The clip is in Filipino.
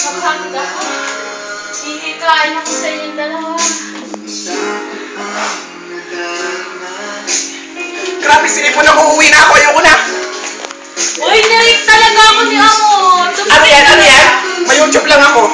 Maghapit ako. Hihikain ako sa inyong dalawa. Grabe, sinipon ako. Uuwi na ako. Ayoko na. Uy, narik talaga ako ni Amon. Ano yan? Ano yan? May YouTube lang ako.